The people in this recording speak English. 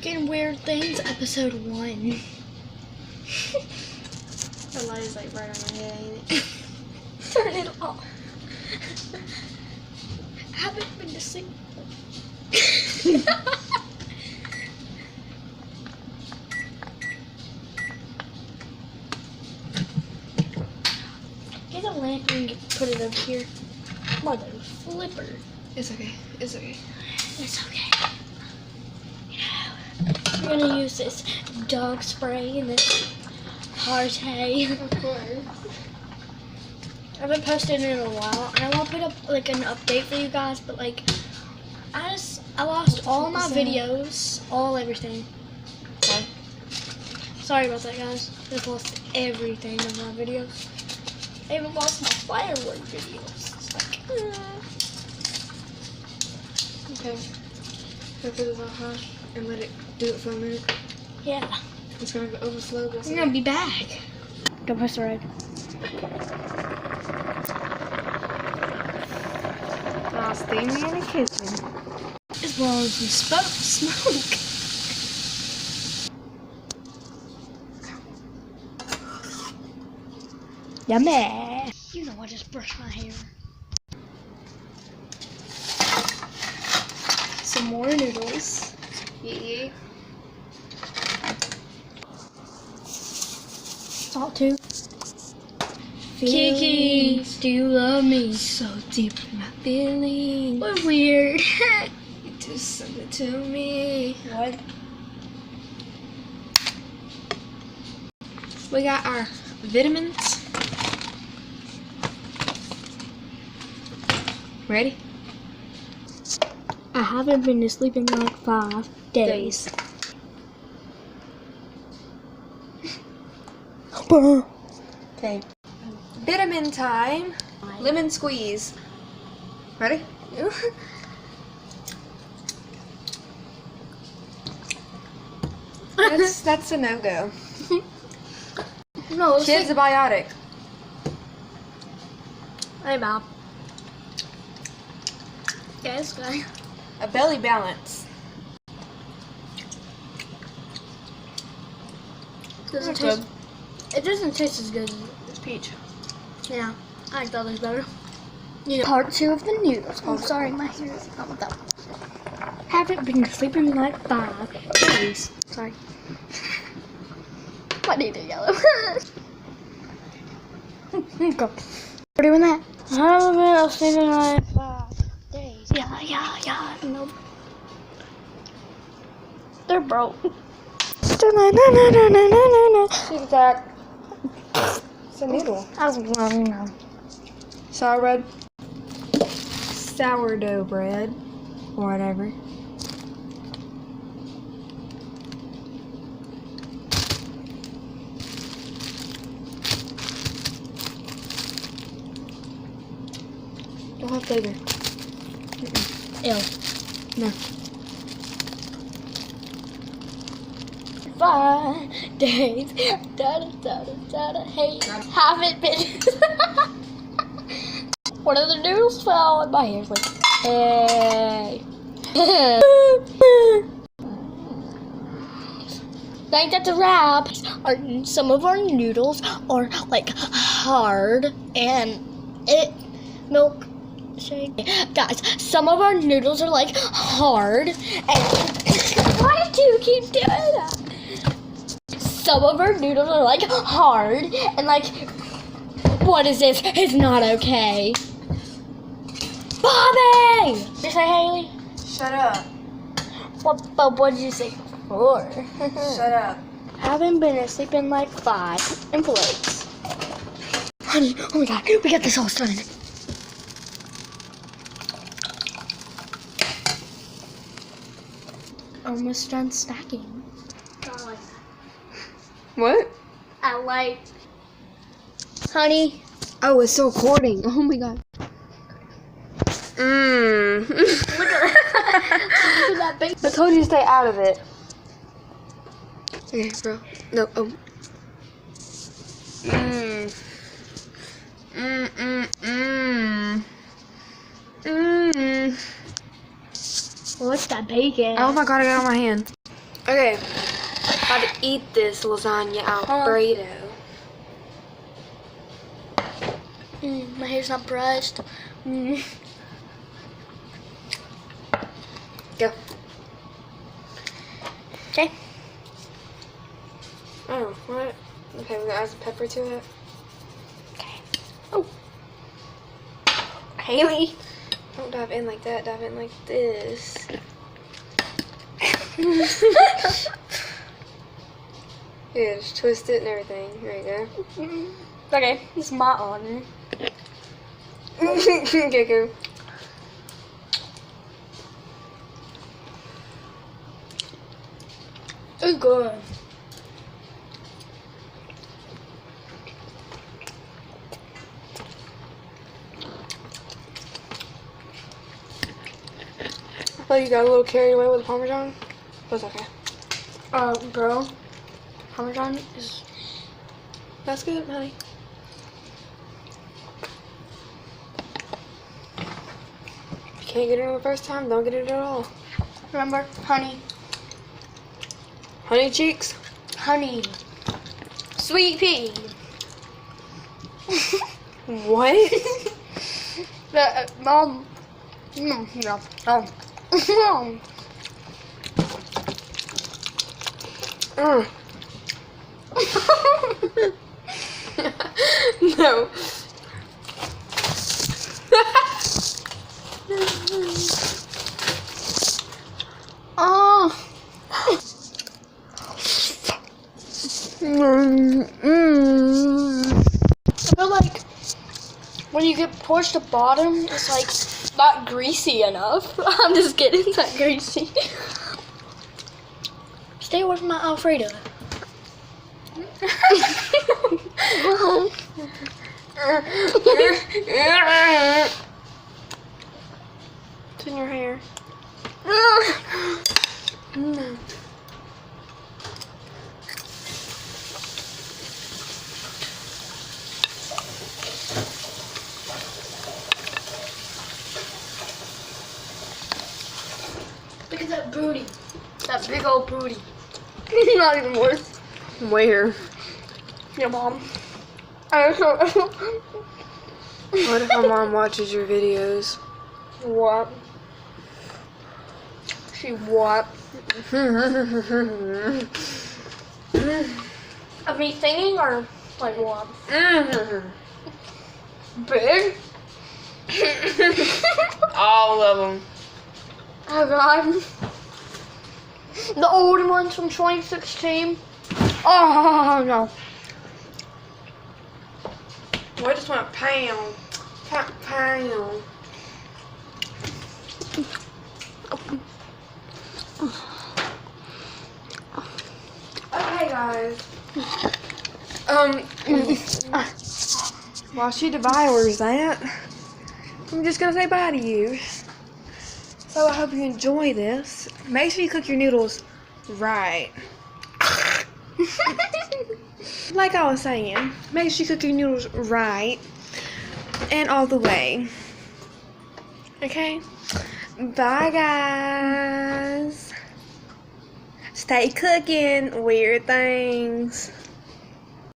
Fucking Weird Things, episode 1. The light is like right on my head, ain't it? Turn it off. I haven't been to sleep. Get a lamp and put it over here. Mother flipper. It's okay. It's okay. It's okay. We're gonna use this dog spray and this party. Of course. I haven't posted in a while, and I want to put up like an update for you guys, but like I lost all my videos, everything. Okay. Sorry about that, guys. I've lost everything of my videos. I even lost my firework videos. It's like, Okay. Can I put this on high and let it do it for a minute? yeah. It's gonna overflow. But We're gonna be back. Don't press the red. I'll stay me in the kitchen. As long as you smoke. Yummy. You know I just brushed my hair. Some more noodles. Yeah. Salt too. Kiki, do you love me? So deep in my feelings. What weird. You do something to me. What? We got our vitamins. Ready? I haven't been to sleep in like 5 days. Okay. Vitamin time. Lemon squeeze. Ready? That's a no-go. No, it's Kid's a biotic. Hey, Bob. Yeah, this guy. A belly balance. Doesn't That's taste. It doesn't taste as good as Peach. yeah. I like the others better. You know. Part 2 of the noodles. Oh, sorry, my hair is not with that. Haven't been sleeping in like 5 days. Sorry. I need a yellow. Go. We're doing that. I haven't been sleeping in like 5 days. Yeah. No. They're broke. Tic Tac. It's a noodle. Sour bread. Sourdough bread. Or whatever. Don't have flavor. Ew. No. 5 days. Hey, haven't been. One of the noodles fell, and my hair's like, hey. I think that's a wrap. Some of our noodles are like hard, and milk shake. Guys, some of our noodles are like hard, and why do you keep doing that? Some of our noodles are like hard, and like, what is this? It's not okay. Bobby! Did you say Haley? Shut up. What did you say before? Shut up. Haven't been asleep in like 5 and flakes. Honey, oh my god, we got this all started. Almost done stacking. I like that. What? I like. Honey. Oh, it's still recording. Oh my god. Look at that big. I told you to stay out of it. Okay, bro. No. Oh. What's that bacon? Oh my god, I got it on my hand. Okay. How to eat this lasagna Alfredo. My hair's not brushed. Go. Okay. Oh, what? Okay, we're gonna add some pepper to it. Okay. Oh. Haley. Don't dive in like that, dive in like this. Yeah, just twist it and everything. There you go. Okay, it's my honor. Okay, go. It's good. I thought you got a little carried away with the Parmesan. But it's okay. Bro, Parmesan is. That's good, honey. If you can't get it on the first time, don't get it at all. Remember, honey. Honey cheeks? Honey. Sweet pea. What? Yeah. No. Oh. I feel like when you get pushed to bottom, it's like not greasy enough. I'm just kidding, it's not greasy. Stay away from my Alfredo. It's in your hair. Look at that booty. That big old booty. Not even worse. Where? Yeah, Mom. What if my mom watches your videos? What? She what? Of me singing or like what? Big? All of them. Oh God. The old ones from 2016. Oh no. Well, I just went pound. Pound. Okay, guys. While she devours that, I'm just gonna say bye to you. So I hope you enjoy this. Make sure you cook your noodles right. Like I was saying, make sure you cook your noodles right and all the way. Okay? Bye, guys. Stay cooking weird things.